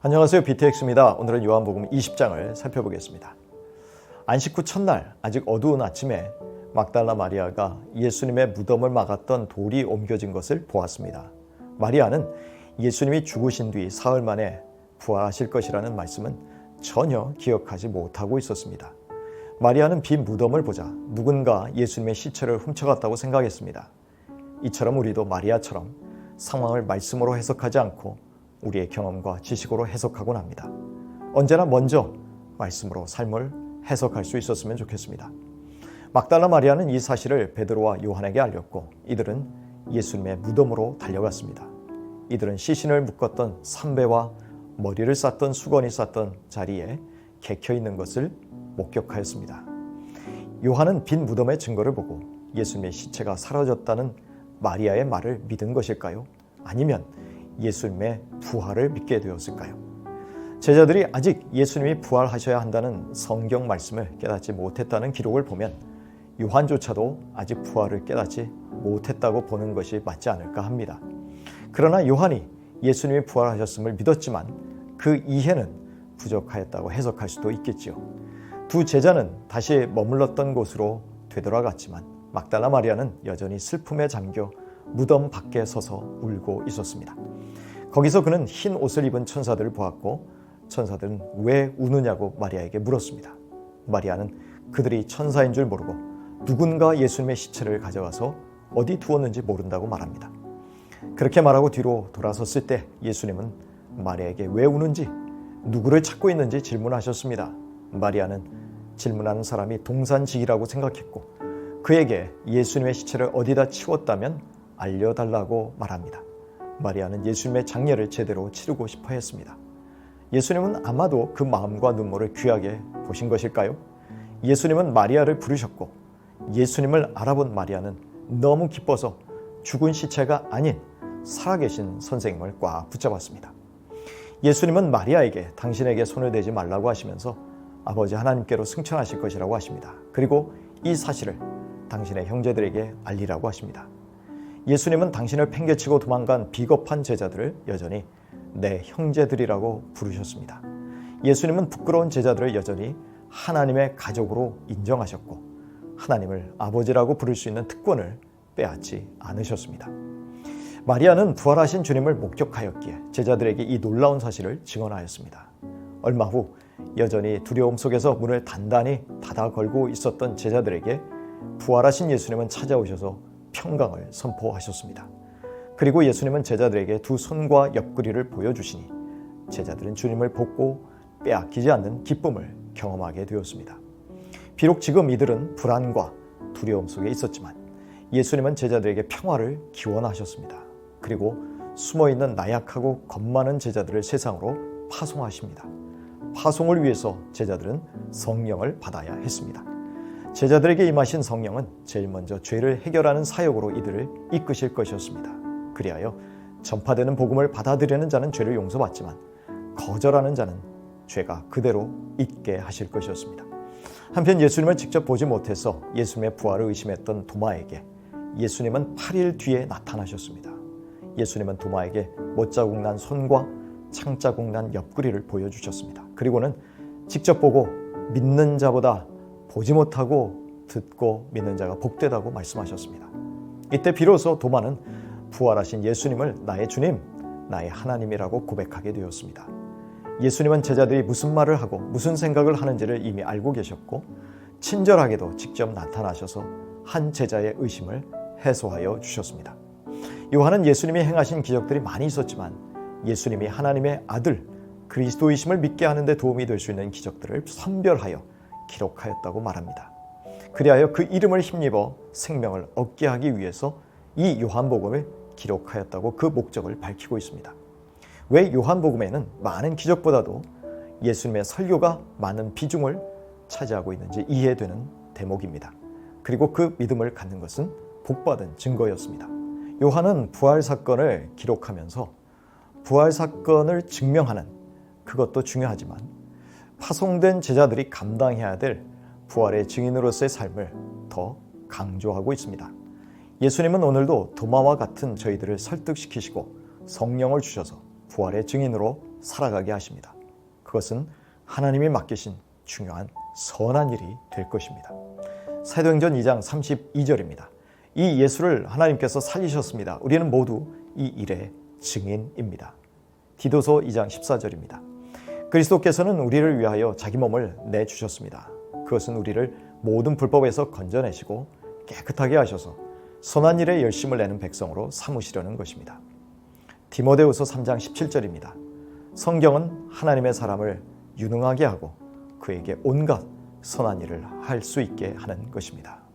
안녕하세요. BTX입니다. 오늘은 요한복음 20장을 살펴보겠습니다. 안식 후 첫날 아직 어두운 아침에 막달라 마리아가 예수님의 무덤을 막았던 돌이 옮겨진 것을 보았습니다. 마리아는 예수님이 죽으신 뒤 사흘 만에 부활하실 것이라는 말씀은 전혀 기억하지 못하고 있었습니다. 마리아는 빈 무덤을 보자 누군가 예수님의 시체를 훔쳐갔다고 생각했습니다. 이처럼 우리도 마리아처럼 상황을 말씀으로 해석하지 않고 우리의 경험과 지식으로 해석하곤 합니다. 언제나 먼저 말씀으로 삶을 해석할 수 있었으면 좋겠습니다. 막달라 마리아는 이 사실을 베드로와 요한에게 알렸고 이들은 예수님의 무덤으로 달려갔습니다. 이들은 시신을 묶었던 삼배와 머리를 쌌던 수건이 쌌던 자리에 개켜있는 것을 목격하였습니다. 요한은 빈 무덤의 증거를 보고 예수님의 시체가 사라졌다는 마리아의 말을 믿은 것일까요? 아니면 예수님의 부활을 믿게 되었을까요? 제자들이 아직 예수님이 부활하셔야 한다는 성경 말씀을 깨닫지 못했다는 기록을 보면 요한조차도 아직 부활을 깨닫지 못했다고 보는 것이 맞지 않을까 합니다. 그러나 요한이 예수님이 부활하셨음을 믿었지만 그 이해는 부족하였다고 해석할 수도 있겠지요. 두 제자는 다시 머물렀던 곳으로 되돌아갔지만 막달라 마리아는 여전히 슬픔에 잠겨 무덤 밖에 서서 울고 있었습니다. 거기서 그는 흰 옷을 입은 천사들을 보았고 천사들은 왜 우느냐고 마리아에게 물었습니다. 마리아는 그들이 천사인 줄 모르고 누군가 예수님의 시체를 가져가서 어디 두었는지 모른다고 말합니다. 그렇게 말하고 뒤로 돌아섰을 때 예수님은 마리아에게 왜 우는지 누구를 찾고 있는지 질문하셨습니다. 마리아는 질문하는 사람이 동산직이라고 생각했고 그에게 예수님의 시체를 어디다 치웠다면 알려달라고 말합니다. 마리아는 예수님의 장례를 제대로 치르고 싶어 했습니다. 예수님은 아마도 그 마음과 눈물을 귀하게 보신 것일까요? 예수님은 마리아를 부르셨고 예수님을 알아본 마리아는 너무 기뻐서 죽은 시체가 아닌 살아계신 선생님을 꽉 붙잡았습니다. 예수님은 마리아에게 당신에게 손을 대지 말라고 하시면서 아버지 하나님께로 승천하실 것이라고 하십니다. 그리고 이 사실을 당신의 형제들에게 알리라고 하십니다. 예수님은 당신을 팽개치고 도망간 비겁한 제자들을 여전히 내 형제들이라고 부르셨습니다. 예수님은 부끄러운 제자들을 여전히 하나님의 가족으로 인정하셨고 하나님을 아버지라고 부를 수 있는 특권을 빼앗지 않으셨습니다. 마리아는 부활하신 주님을 목격하였기에 제자들에게 이 놀라운 사실을 증언하였습니다. 얼마 후 여전히 두려움 속에서 문을 단단히 닫아 걸고 있었던 제자들에게 부활하신 예수님은 찾아오셔서 평강을 선포하셨습니다. 그리고 예수님은 제자들에게 두 손과 옆구리를 보여주시니 제자들은 주님을 보고 빼앗기지 않는 기쁨을 경험하게 되었습니다. 비록 지금 이들은 불안과 두려움 속에 있었지만 예수님은 제자들에게 평화를 기원하셨습니다. 그리고 숨어있는 나약하고 겁 많은 제자들을 세상으로 파송하십니다. 파송을 위해서 제자들은 성령을 받아야 했습니다. 제자들에게 임하신 성령은 제일 먼저 죄를 해결하는 사역으로 이들을 이끄실 것이었습니다. 그리하여 전파되는 복음을 받아들이는 자는 죄를 용서받지만 거절하는 자는 죄가 그대로 있게 하실 것이었습니다. 한편 예수님을 직접 보지 못해서 예수님의 부활을 의심했던 도마에게 예수님은 8일 뒤에 나타나셨습니다. 예수님은 도마에게 못자국 난 손과 창자국 난 옆구리를 보여주셨습니다. 그리고는 직접 보고 믿는 자보다 보지 못하고 듣고 믿는 자가 복되다고 말씀하셨습니다. 이때 비로소 도마는 부활하신 예수님을 나의 주님, 나의 하나님이라고 고백하게 되었습니다. 예수님은 제자들이 무슨 말을 하고 무슨 생각을 하는지를 이미 알고 계셨고 친절하게도 직접 나타나셔서 한 제자의 의심을 해소하여 주셨습니다. 요한은 예수님이 행하신 기적들이 많이 있었지만 예수님이 하나님의 아들 그리스도이심을 믿게 하는 데 도움이 될 수 있는 기적들을 선별하여 기록하였다고 말합니다. 그리하여 그 이름을 힘입어 생명을 얻게 하기 위해서 이 요한복음을 기록하였다고 그 목적을 밝히고 있습니다. 왜 요한복음에는 많은 기적보다도 예수님의 설교가 많은 비중을 차지하고 있는지 이해되는 대목입니다. 그리고 그 믿음을 갖는 것은 복받은 증거였습니다. 요한은 부활 사건을 기록하면서 부활 사건을 증명하는 그것도 중요하지만 파송된 제자들이 감당해야 될 부활의 증인으로서의 삶을 더 강조하고 있습니다. 예수님은 오늘도 도마와 같은 저희들을 설득시키시고 성령을 주셔서 부활의 증인으로 살아가게 하십니다. 그것은 하나님이 맡기신 중요한 선한 일이 될 것입니다. 사도행전 2장 32절입니다. 이 예수를 하나님께서 살리셨습니다. 우리는 모두 이 일의 증인입니다. 디도서 2장 14절입니다. 그리스도께서는 우리를 위하여 자기 몸을 내주셨습니다. 그것은 우리를 모든 불법에서 건져내시고 깨끗하게 하셔서 선한 일에 열심을 내는 백성으로 삼으시려는 것입니다. 디모데후서 3장 17절입니다. 성경은 하나님의 사람을 유능하게 하고 그에게 온갖 선한 일을 할 수 있게 하는 것입니다.